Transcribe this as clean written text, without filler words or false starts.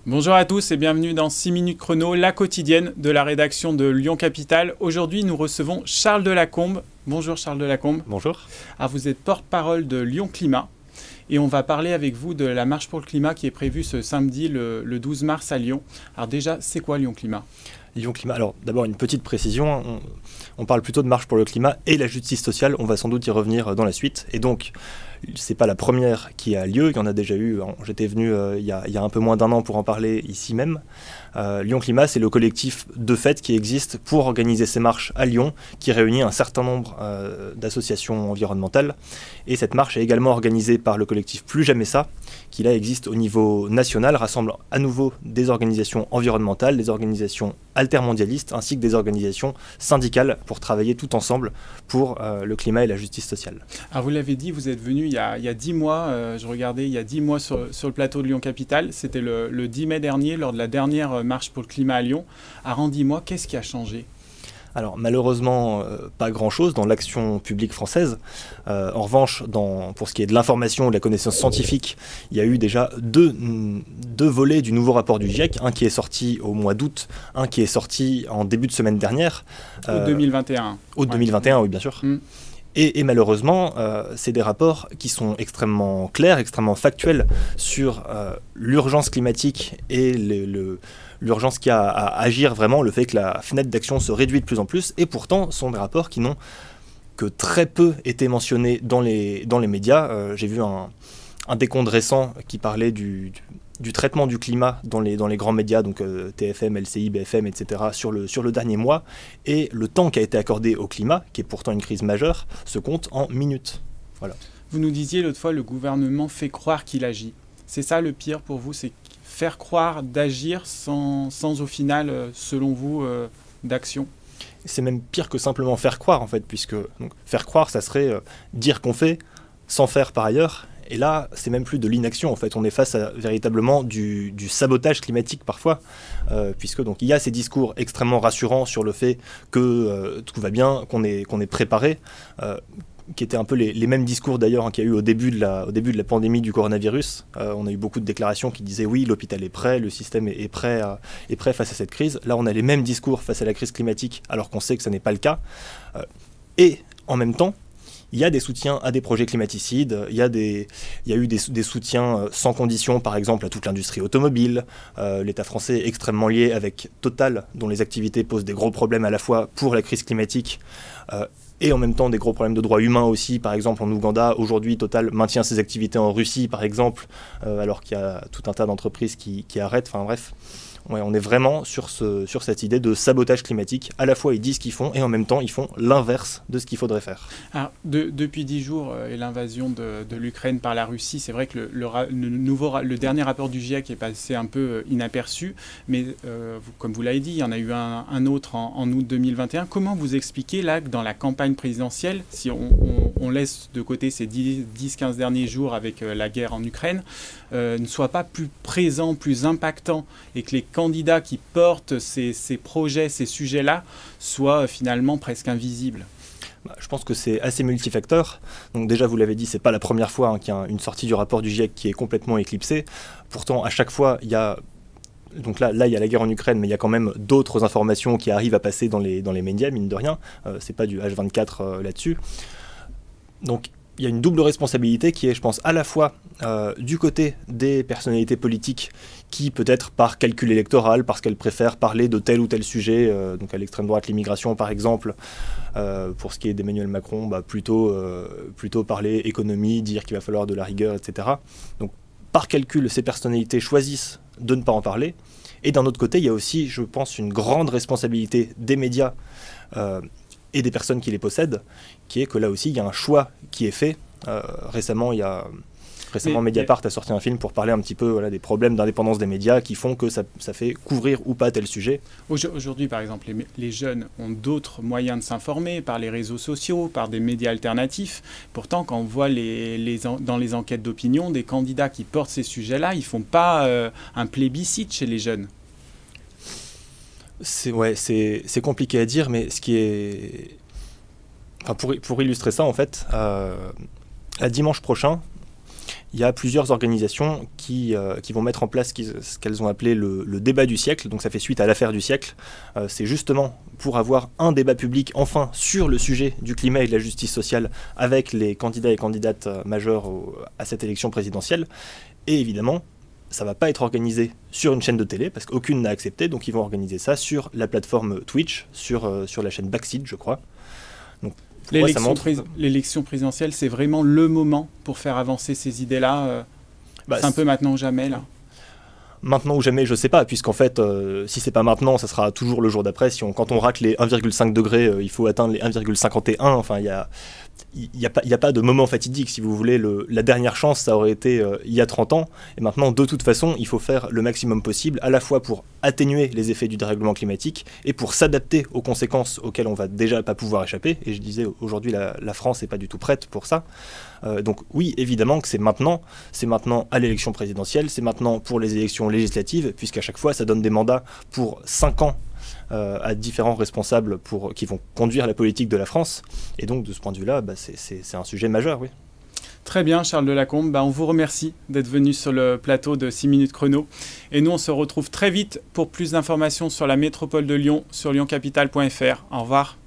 Bonjour à tous et bienvenue dans 6 minutes chrono, la quotidienne de la rédaction de Lyon Capitale. Aujourd'hui, nous recevons Charles Delacombe. Bonjour Charles Delacombe. Bonjour. Alors, vous êtes porte-parole de Lyon Climat et on va parler avec vous de la marche pour le climat qui est prévue ce samedi le 12 mars à Lyon. Alors déjà, c'est quoi Lyon Climat ? Lyon Climat. Alors d'abord une petite précision, on parle plutôt de marche pour le climat et la justice sociale, on va sans doute y revenir dans la suite. Et donc, c'est pas la première qui a lieu, il y en a déjà eu, j'étais venu il y a un peu moins d'un an pour en parler ici même. Lyon Climat, c'est le collectif de fait qui existe pour organiser ces marches à Lyon, qui réunit un certain nombre d'associations environnementales. Et cette marche est également organisée par le collectif Plus Jamais Ça, qui là existe au niveau national, rassemble à nouveau des organisations environnementales, des organisations altermondialistes, ainsi que des organisations syndicales pour travailler tout ensemble pour le climat et la justice sociale. Alors vous l'avez dit, vous êtes venu il y a 10 mois, je regardais, il y a 10 mois sur le plateau de Lyon Capitale, c'était le 10 mai dernier, lors de la dernière marche pour le climat à Lyon. Alors en 10 mois, qu'est-ce qui a changé ? Alors malheureusement, pas grand-chose dans l'action publique française. En revanche, pour ce qui est de l'information, de la connaissance scientifique, il y a eu déjà deux volets du nouveau rapport du GIEC, un qui est sorti au mois d'août, un qui est sorti en début de semaine dernière. Août 2021. Août 2021, oui bien sûr. Et malheureusement, c'est des rapports qui sont extrêmement clairs, extrêmement factuels sur l'urgence climatique et l'urgence qu'il y a à agir vraiment, le fait que la fenêtre d'action se réduit de plus en plus, et pourtant ce sont des rapports qui n'ont que très peu été mentionnés dans les médias. J'ai vu un décompte récent qui parlait du traitement du climat dans les grands médias, donc TFM, LCI, BFM, etc., sur le dernier mois, et le temps qui a été accordé au climat, qui est pourtant une crise majeure, se compte en minutes. Voilà. Vous nous disiez l'autre fois, le gouvernement fait croire qu'il agit. C'est ça le pire pour vous, c'est faire croire d'agir sans au final, selon vous, d'action ? C'est même pire que simplement faire croire, en fait, puisque faire croire, ça serait dire qu'on fait, sans faire par ailleurs. Et là, c'est même plus de l'inaction, en fait. On est face à véritablement du sabotage climatique parfois, puisque donc il y a ces discours extrêmement rassurants sur le fait que tout va bien, qu'on est préparé, qui étaient un peu les mêmes discours d'ailleurs qu'il y a eu au début de la pandémie du coronavirus. On a eu beaucoup de déclarations qui disaient oui, l'hôpital est prêt, le système est prêt face à cette crise. Là, on a les mêmes discours face à la crise climatique, alors qu'on sait que ce n'est pas le cas. Et en même temps, il y a des soutiens à des projets climaticides, il y a eu des soutiens sans condition, par exemple, à toute l'industrie automobile. L'État français est extrêmement lié avec Total, dont les activités posent des gros problèmes à la fois pour la crise climatique et en même temps des gros problèmes de droits humains aussi. Par exemple, en Ouganda, aujourd'hui, Total maintient ses activités en Russie, par exemple, alors qu'il y a tout un tas d'entreprises qui arrêtent. Enfin bref. Ouais, on est vraiment sur cette idée de sabotage climatique. À la fois, ils disent ce qu'ils font et en même temps, ils font l'inverse de ce qu'il faudrait faire. Alors, depuis 10 jours et l'invasion de l'Ukraine par la Russie, c'est vrai que le dernier rapport du GIEC est passé un peu inaperçu, mais comme vous l'avez dit, il y en a eu un autre en août 2021. Comment vous expliquez là que dans la campagne présidentielle, si on laisse de côté ces 10-15 derniers jours avec la guerre en Ukraine, ne soit pas plus présent, plus impactant, et que les candidats qui portent ces projets, ces sujets-là, soient finalement presque invisibles? Je pense que c'est assez multifacteur. Donc déjà, vous l'avez dit, c'est pas la première fois qu'il y a une sortie du rapport du GIEC qui est complètement éclipsée. Pourtant, à chaque fois, il y a... Donc là, il y a la guerre en Ukraine, mais il y a quand même d'autres informations qui arrivent à passer dans les médias, mine de rien. C'est pas du H24 là-dessus. Donc, il y a une double responsabilité qui est, je pense, à la fois du côté des personnalités politiques qui, peut-être par calcul électoral, parce qu'elles préfèrent parler de tel ou tel sujet, donc à l'extrême droite, l'immigration par exemple, pour ce qui est d'Emmanuel Macron, plutôt parler économie, dire qu'il va falloir de la rigueur, etc. Donc par calcul, ces personnalités choisissent de ne pas en parler. Et d'un autre côté, il y a aussi, je pense, une grande responsabilité des médias et des personnes qui les possèdent, qui est que là aussi, il y a un choix qui est fait. Récemment, Mediapart a sorti un film pour parler un petit peu des problèmes d'indépendance des médias qui font que ça fait couvrir ou pas tel sujet. Aujourd'hui, par exemple, les jeunes ont d'autres moyens de s'informer par les réseaux sociaux, par des médias alternatifs. Pourtant, quand on voit dans les enquêtes d'opinion des candidats qui portent ces sujets-là, ils ne font pas un plébiscite chez les jeunes. C'est compliqué à dire, mais ce qui est... Enfin, pour illustrer ça, en fait, à dimanche prochain, il y a plusieurs organisations qui vont mettre en place ce qu'elles ont appelé le débat du siècle. Donc ça fait suite à l'affaire du siècle. C'est justement pour avoir un débat public enfin sur le sujet du climat et de la justice sociale avec les candidats et candidates majeurs à cette élection présidentielle. Et évidemment, ça ne va pas être organisé sur une chaîne de télé parce qu'aucune n'a accepté. Donc ils vont organiser ça sur la plateforme Twitch, sur la chaîne Backseat, je crois. Donc, l'élection présidentielle, c'est vraiment le moment pour faire avancer ces idées-là. C'est un peu maintenant ou jamais, là. Maintenant ou jamais, je sais pas, puisqu'en fait, si c'est pas maintenant, ça sera toujours le jour d'après. Quand on rate les 1,5 degrés, il faut atteindre les 1,51. Enfin, il n'y a pas de moment fatidique, si vous voulez. La dernière chance, ça aurait été il y a 30 ans. Et maintenant, de toute façon, il faut faire le maximum possible, à la fois pour atténuer les effets du dérèglement climatique et pour s'adapter aux conséquences auxquelles on va déjà pas pouvoir échapper. Et je disais, aujourd'hui, la France n'est pas du tout prête pour ça. Donc oui, évidemment que c'est maintenant à l'élection présidentielle, c'est maintenant pour les élections législatives, puisqu'à chaque fois, ça donne des mandats pour 5 ans à différents responsables qui vont conduire la politique de la France. Et donc, de ce point de vue-là, c'est un sujet majeur, oui. Très bien, Charles Delacombe. On vous remercie d'être venu sur le plateau de 6 minutes chrono. Et nous, on se retrouve très vite pour plus d'informations sur la métropole de Lyon sur lyoncapital.fr. Au revoir.